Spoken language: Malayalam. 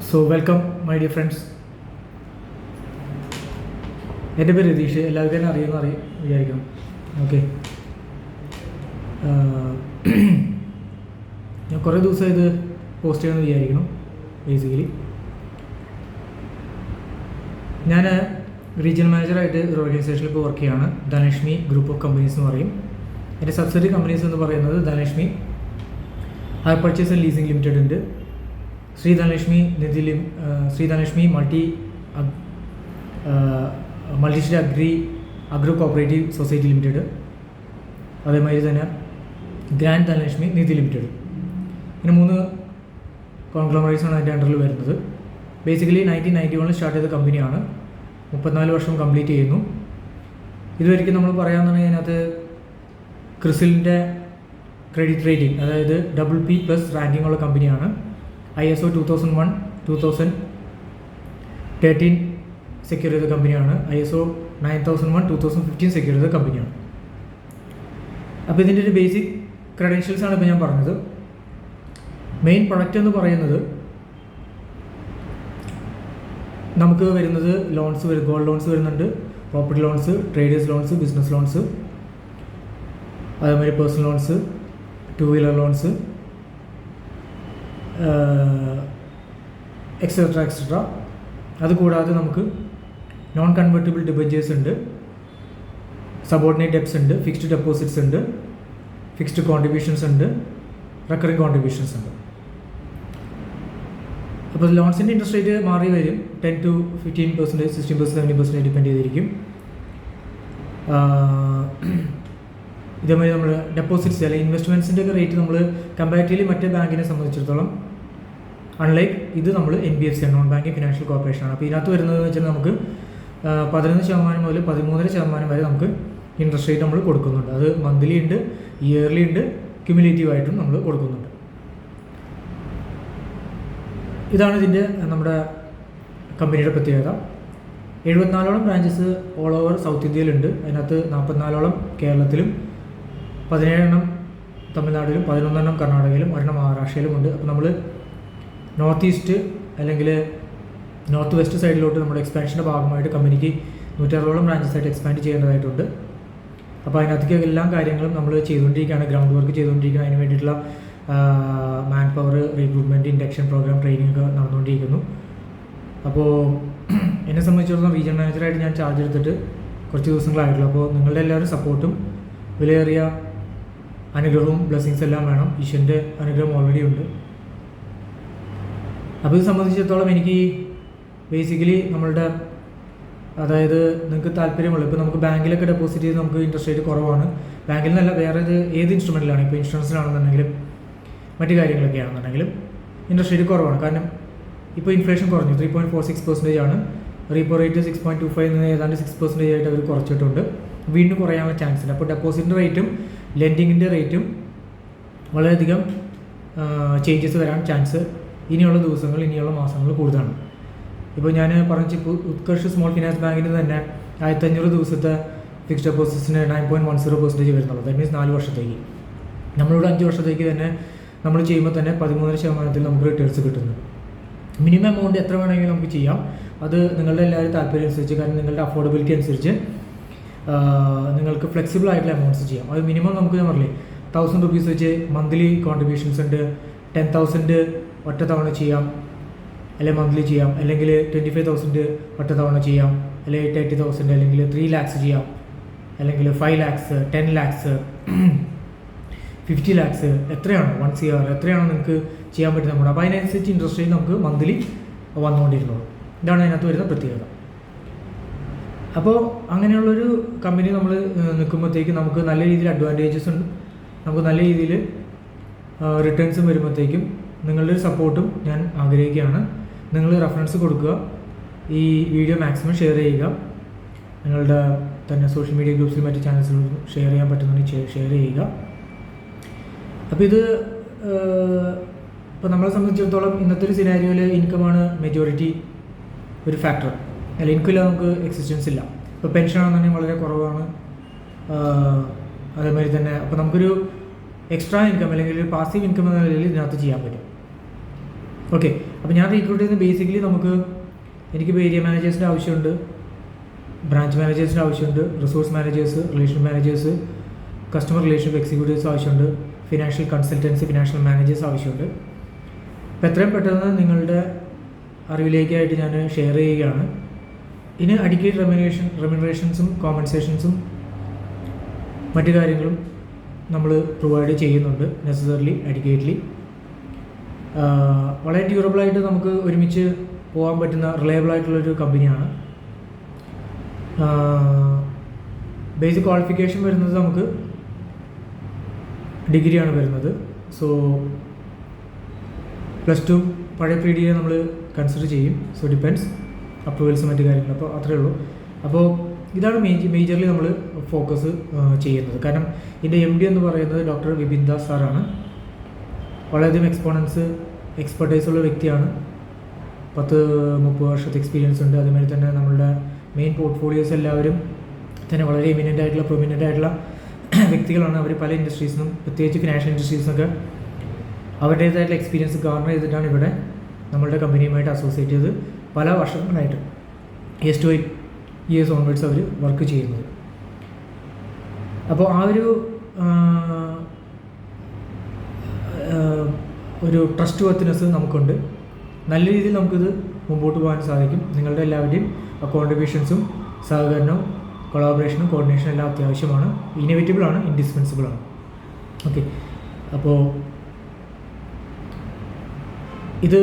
So welcome my dear friends. എൻ്റെ പേര് രതീഷ്, എല്ലാവർക്കും തന്നെ അറിയുമെന്ന് വിചാരിക്കണം. ഓക്കെ, ഞാൻ കുറേ ദിവസം ഇത് പോസ്റ്റ് ചെയ്യണമെന്ന് വിചാരിക്കണം. ബേസിക്കലി ഞാൻ റീജിയണൽ മാനേജറായിട്ട് ഒരു ഓർഗനൈസേഷനിൽ ഇപ്പോൾ വർക്ക് ചെയ്യുകയാണ്. ധനലക്ഷ്മി ഗ്രൂപ്പ് ഓഫ് കമ്പനീസ് എന്ന് പറയും. എൻ്റെ സബ്സിഡറി കമ്പനീസ് എന്ന് പറയുന്നത് Dhanalakshmi hire purchase and leasing limited ഉണ്ട്, Shri Dhanalakshmi multi agro cooperative society limited, അതേമാതിരി തന്നെ ഗ്രാൻഡ് ധനലക്ഷ്മി നിധി ലിമിറ്റഡ്. ഇങ്ങനെ 3 കോൺഗ്ലോമറേറ്റ്സാണ് അതിൻ്റെ അണ്ടറിൽ വരുന്നത്. ബേസിക്കലി 1991 സ്റ്റാർട്ട് ചെയ്ത കമ്പനിയാണ്. 34 വർഷം കംപ്ലീറ്റ് ചെയ്യുന്നു. ഇതുവരെയ്ക്കും നമ്മൾ പറയാമെന്നുണ്ടെങ്കിൽ അതിനകത്ത് ക്രിസിലിൻ്റെ ക്രെഡിറ്റ് റേറ്റിംഗ്, അതായത് BB+ റാങ്കിങ് ഉള്ള കമ്പനിയാണ്. ISO 2001, 2013 സെക്യൂർ ചെയ്ത കമ്പനിയാണ്. ISO 9001, 2015 സെക്യൂർ ചെയ്ത കമ്പനിയാണ്. അപ്പോൾ ഇതിൻ്റെ ഒരു ബേസിക് ക്രെഡൻഷ്യൽസാണ് ഇപ്പോൾ ഞാൻ പറഞ്ഞത്. മെയിൻ പ്രൊഡക്റ്റ് എന്ന് പറയുന്നത് നമുക്ക് വരുന്നത് ലോൺസ് വരും. ഗോൾഡ് ലോൺസ് വരുന്നുണ്ട്, property loans, traders loans, business loans, അതേമാതിരി personal loans, 2 wheeler loans, etcetera. അതുകൂടാതെ നമുക്ക് നോൺ കൺവെർട്ടിബിൾ ഡിബഞ്ചേഴ്സ് ഉണ്ട്, സബോർഡിനേറ്റ് ഡെപ്സ് ഉണ്ട്, ഫിക്സ്ഡ് ഡെപ്പോസിറ്റ്സ് ഉണ്ട്, ഫിക്സ്ഡ് കോൺട്രിബ്യൂഷൻസ് ഉണ്ട്, റെക്കറിങ് കോൺട്രിബ്യൂഷൻസ് ഉണ്ട്. അപ്പോൾ ലോൺസിൻ്റെ ഇൻട്രസ്റ്റ് റേറ്റ് മാറി വരും. 10 to 15%, 16%, 17% ഡിപ്പെൻഡ് ചെയ്തിരിക്കും. ഇതേമാതിരി നമ്മൾ ഡെപ്പോസിറ്റ്സ് അല്ലെങ്കിൽ ഇൻവെസ്റ്റ്മെൻറ്റ്സിൻ്റെ ഒക്കെ റേറ്റ് നമ്മൾ കമ്പാരിറ്റീവ്ലി മറ്റേ ബാങ്കിനെ സംബന്ധിച്ചിടത്തോളം അൺലൈക്ക് ഇത് നമ്മൾ NBFC നോൺ ബാങ്കിങ് ഫിനാൻഷ്യൽ കോർപ്പറേഷനാണ്. അപ്പോൾ ഇതിനകത്ത് വരുന്നതെന്ന് വെച്ചാൽ നമുക്ക് 11% മുതൽ 13% വരെ നമുക്ക് ഇൻട്രസ്റ്റ് റേറ്റ് നമ്മൾ കൊടുക്കുന്നുണ്ട്. അത് മന്ത്ലി ഉണ്ട്, ഇയർലി ഉണ്ട്, ക്യുമുലേറ്റീവ് ആയിട്ടും നമ്മൾ കൊടുക്കുന്നുണ്ട്. ഇതാണ് ഇതിൻ്റെ നമ്മുടെ കമ്പനിയുടെ പ്രത്യേകത. 74ഓളം ബ്രാഞ്ചസ് ഓൾ ഓവർ സൗത്ത് ഇന്ത്യയിലുണ്ട്. അതിനകത്ത് 44ഓളം കേരളത്തിലും, 17 തമിഴ്നാട്ടിലും, 11 കർണാടകയിലും, 1 മഹാരാഷ്ട്രയിലും ഉണ്ട്. അപ്പോൾ നമ്മൾ നോർത്ത് ഈസ്റ്റ് അല്ലെങ്കിൽ നോർത്ത് വെസ്റ്റ് സൈഡിലോട്ട് നമ്മുടെ എക്സ്പാൻഷൻ്റെ ഭാഗമായിട്ട് കമ്പനിക്ക് 160ഓളം ബ്രാഞ്ചസായിട്ട് എക്സ്പാൻഡ് ചെയ്യേണ്ടതായിട്ടുണ്ട്. അപ്പോൾ അതിനകത്തേക്ക് എല്ലാ കാര്യങ്ങളും നമ്മൾ ചെയ്തുകൊണ്ടിരിക്കുകയാണ്, ഗ്രൗണ്ട് വർക്ക് ചെയ്തുകൊണ്ടിരിക്കുകയാണ്. അതിന് വേണ്ടിയിട്ടുള്ള manpower recruitment, induction programme, training ഒക്കെ നടന്നുകൊണ്ടിരിക്കുന്നു. അപ്പോൾ എന്നെ സംബന്ധിച്ചിടത്തോളം റീജിയണൽ മാനേജറായിട്ട് ഞാൻ ചാർജ് എടുത്തിട്ട് കുറച്ച് ദിവസങ്ങളായിട്ടുള്ളൂ. അപ്പോൾ നിങ്ങളുടെ എല്ലാവരും സപ്പോർട്ടും വിലയേറിയ അനുഗ്രഹവും ബ്ലെസ്സിങ്സ് എല്ലാം വേണം. ഈശ്വരൻ്റെ അനുഗ്രഹം ഓൾറെഡി ഉണ്ട്. അപ്പോൾ ഇത് സംബന്ധിച്ചിടത്തോളം എനിക്ക് ബേസിക്കലി നമ്മളുടെ അതായത് നിങ്ങൾക്ക് താല്പര്യമുള്ളൂ. ഇപ്പോൾ നമുക്ക് ബാങ്കിലൊക്കെ ഡെപ്പോസിറ്റ് ചെയ്ത് നമുക്ക് ഇൻട്രസ്റ്റ് റേറ്റ് കുറവാണ്. ബാങ്കിൽ നിന്നല്ല, വേറെ ഏത് ഇൻസ്ട്രുമെൻറ്റിലാണ്, ഇപ്പോൾ ഇൻഷുറൻസിലാണെന്നുണ്ടെങ്കിലും മറ്റു കാര്യങ്ങളൊക്കെ ആണെന്നുണ്ടെങ്കിലും ഇൻട്രസ്റ്റ് റേറ്റ് കുറവാണ്. കാരണം ഇപ്പോൾ ഇൻഫ്ലേഷൻ കുറഞ്ഞു, 3.46% ആണ്. റീപ്പോ റേറ്റ് 6.25 നിന്ന് ഏതാണ്ട് 6% ആയിട്ട് അവർ കുറച്ചിട്ടുണ്ട്. വീണ്ടും കുറയാനുള്ള ചാൻസ് ഉണ്ട്. അപ്പോൾ ഡെപ്പോസിറ്റിൻ്റെ റേറ്റും ലെൻഡിങ്ങിൻ്റെ റേറ്റും വളരെയധികം ചേഞ്ചസ് വരാൻ ചാൻസ് ഇനിയുള്ള ദിവസങ്ങൾ, ഇനിയുള്ള മാസങ്ങൾ കൂടുതലാണ്. ഇപ്പോൾ ഞാൻ പറഞ്ഞ ഉത്കർഷ് സ്മോൾ ഫിനാൻസ് ബാങ്കിന് തന്നെ 1500 ദിവസത്തെ ഫിക്സ്ഡ് ഡെപ്പോസിറ്റ്സിന് 9.10% വരുന്നുള്ളൂ. ദാറ്റ് മീൻസ് 4 വർഷത്തേക്ക്. നമ്മളിവിടെ 5 വർഷത്തേക്ക് തന്നെ നമ്മൾ ചെയ്യുമ്പോൾ തന്നെ 13% നമുക്ക് റിട്ടേൺസ് കിട്ടുന്നു. മിനിമം എമൗണ്ട് എത്ര വേണമെങ്കിലും നമുക്ക് ചെയ്യാം. അത് നിങ്ങളുടെ എല്ലാവരും താല്പര്യം അനുസരിച്ച്, കാരണം നിങ്ങളുടെ അഫോർഡബിലിറ്റി അനുസരിച്ച് നിങ്ങൾക്ക് ഫ്ലെക്സിബിൾ ആയിട്ടുള്ള എമൗണ്ട്സ് ചെയ്യാം. അത് മിനിമം നമുക്ക് ഞാൻ പറഞ്ഞില്ലേ 1000 rupees വെച്ച് മന്ത്ലി കോൺട്രിബ്യൂഷൻസ് ഉണ്ട്. 10,000 ഒറ്റ തവണ ചെയ്യാം, അല്ലെങ്കിൽ മന്ത്ലി ചെയ്യാം, അല്ലെങ്കിൽ 25,000 ഒറ്റ തവണ ചെയ്യാം, അല്ലെങ്കിൽ 30,000, അല്ലെങ്കിൽ 3 lakhs ചെയ്യാം, അല്ലെങ്കിൽ 5 lakhs, 10 lakhs, 50 lakhs, എത്രയാണോ 1 CR എത്രയാണോ നിങ്ങൾക്ക് ചെയ്യാൻ പറ്റുന്ന എമൗണ്ട്. അപ്പോൾ അതിനനുസരിച്ച് ഇൻട്രസ്റ്റ് റേറ്റ് നമുക്ക് മന്ത്ലി വന്നുകൊണ്ടിരുന്നുള്ളൂ. ഇതാണ് അതിനകത്ത് വരുന്ന പ്രത്യേകത. അപ്പോൾ അങ്ങനെയുള്ളൊരു കമ്പനി നമ്മൾ നിൽക്കുമ്പോഴത്തേക്ക് നമുക്ക് നല്ല രീതിയിൽ അഡ്വാൻറ്റേജസ് ഉണ്ട്, നമുക്ക് നല്ല രീതിയിൽ റിട്ടേൺസും വരുമ്പോഴത്തേക്കും നിങ്ങളുടെ സപ്പോർട്ടും ഞാൻ ആഗ്രഹിക്കുകയാണ്. നിങ്ങൾ റെഫറൻസ് കൊടുക്കുക, ഈ വീഡിയോ മാക്സിമം ഷെയർ ചെയ്യുക, നിങ്ങളുടെ തന്നെ സോഷ്യൽ മീഡിയ ഗ്രൂപ്പ്സിൽ മറ്റ് ചാനൽസിലും ഷെയർ ചെയ്യാൻ പറ്റുന്നുണ്ടെങ്കിൽ ഷെയർ ചെയ്യുക. അപ്പോൾ ഇത് ഇപ്പോൾ നമ്മളെ സംബന്ധിച്ചിടത്തോളം ഇന്നത്തെ ഒരു സിനാരിയോയിൽ ഇൻകമാണ് മെജോറിറ്റി ഒരു ഫാക്ടർ. അല്ല, ഇൻകമില്ല, നമുക്ക് എക്സിസ്റ്റൻസ് ഇല്ല. ഇപ്പോൾ പെൻഷനാണെന്നുണ്ടെങ്കിൽ വളരെ കുറവാണ്. അതേമാതിരി തന്നെ അപ്പോൾ നമുക്കൊരു എക്സ്ട്രാ ഇൻകം അല്ലെങ്കിൽ ഒരു പാസീവ് ഇൻകം എന്ന നിലയിൽ ഇതിനകത്ത് ചെയ്യാൻ പറ്റും. ഓക്കെ, അപ്പോൾ ഞാൻ റിക്രൂട്ട് ചെയ്യുന്നത് ബേസിക്കലി എനിക്കിപ്പോൾ ഏരിയ മാനേജേഴ്സിൻ്റെ ആവശ്യമുണ്ട്, ബ്രാഞ്ച് മാനേജേഴ്സിൻ്റെ ആവശ്യമുണ്ട്, resource managers, relation managers, customer relationship executives ആവശ്യമുണ്ട്, ഫിനാൻഷ്യൽ കൺസൾട്ടൻസി, ഫിനാൻഷ്യൽ മാനേജേഴ്സ് ആവശ്യമുണ്ട്. അപ്പോൾ എത്രയും പെട്ടെന്ന് നിങ്ങളുടെ അറിവിലേക്കായിട്ട് ഞാൻ ഷെയർ ചെയ്യുകയാണ്. ഇനി അഡിക്വേറ്റ് റെമ്യൂണറേഷൻസും കോമ്പൻസേഷൻസും മറ്റു കാര്യങ്ങളും നമ്മൾ പ്രൊവൈഡ് ചെയ്യുന്നുണ്ട്, നെസസറിലി അഡിക്വേറ്റ്ലി. വളരെ ഡ്യൂറബിളായിട്ട് നമുക്ക് ഒരുമിച്ച് പോകാൻ പറ്റുന്ന റിലയബിളായിട്ടുള്ളൊരു കമ്പനിയാണ്. ബേസിക് ക്വാളിഫിക്കേഷൻ വരുന്നത് നമുക്ക് ഡിഗ്രിയാണ് വരുന്നത്. സോ +2 പഴയ PDയെ നമ്മൾ കൺസിഡർ ചെയ്യും. സോ ഡിപ്പെൻഡ്സ് അപ്രൂവൽസ് മറ്റു കാര്യങ്ങൾ. അപ്പോൾ അത്രയേ ഉള്ളൂ. അപ്പോൾ ഇതാണ് മേജർലി നമ്മൾ ഫോക്കസ് ചെയ്യുന്നത്. കാരണം ഇതിൻ്റെ MD എന്ന് പറയുന്നത് ഡോക്ടർ വിപിൻ ദാസ് സാറാണ്. വളരെയധികം എക്സ്പെർട്ടൈസ് ഉള്ള വ്യക്തിയാണ്. 10-30 വർഷത്തെ എക്സ്പീരിയൻസ് ഉണ്ട്. അതുമാതിരി തന്നെ നമ്മളുടെ മെയിൻ പോർട്ട്ഫോളിയോസ് എല്ലാവരും തന്നെ വളരെ പ്രൊമിനൻ്റ് ആയിട്ടുള്ള വ്യക്തികളാണ്. അവർ പല ഇൻഡസ്ട്രീസിനും, പ്രത്യേകിച്ച് ഫിനാൻഷ്യൽ ഇൻഡസ്ട്രീസിനൊക്കെ അവരുടേതായിട്ടുള്ള എക്സ്പീരിയൻസ് ഗാർണർ ചെയ്തിട്ടാണ് ഇവിടെ നമ്മളുടെ കമ്പനിയുമായിട്ട് അസോസിയേറ്റ് ചെയ്ത് പല വർഷങ്ങളായിട്ട് 8 to 8 years ഓൺവേഡ്സ് അവർ വർക്ക് ചെയ്യുന്നത്. അപ്പോൾ ആ ഒരു ട്രസ്റ്റ് വർത്തിനെസ് നമുക്കുണ്ട്. നല്ല രീതിയിൽ നമുക്കിത് മുമ്പോട്ട് പോകാൻ സാധിക്കും. നിങ്ങളുടെ എല്ലാവരുടെയും കോൺട്രിബ്യൂഷൻസും സഹകരണവും കൊളാബറേഷനും കോർഡിനേഷനും എല്ലാം അത്യാവശ്യമാണ്, ഇന്നോവേറ്റബിളാണ്, ഇൻഡിസ്പെൻസിബിളാണ്. ഓക്കെ, അപ്പോൾ ഇത്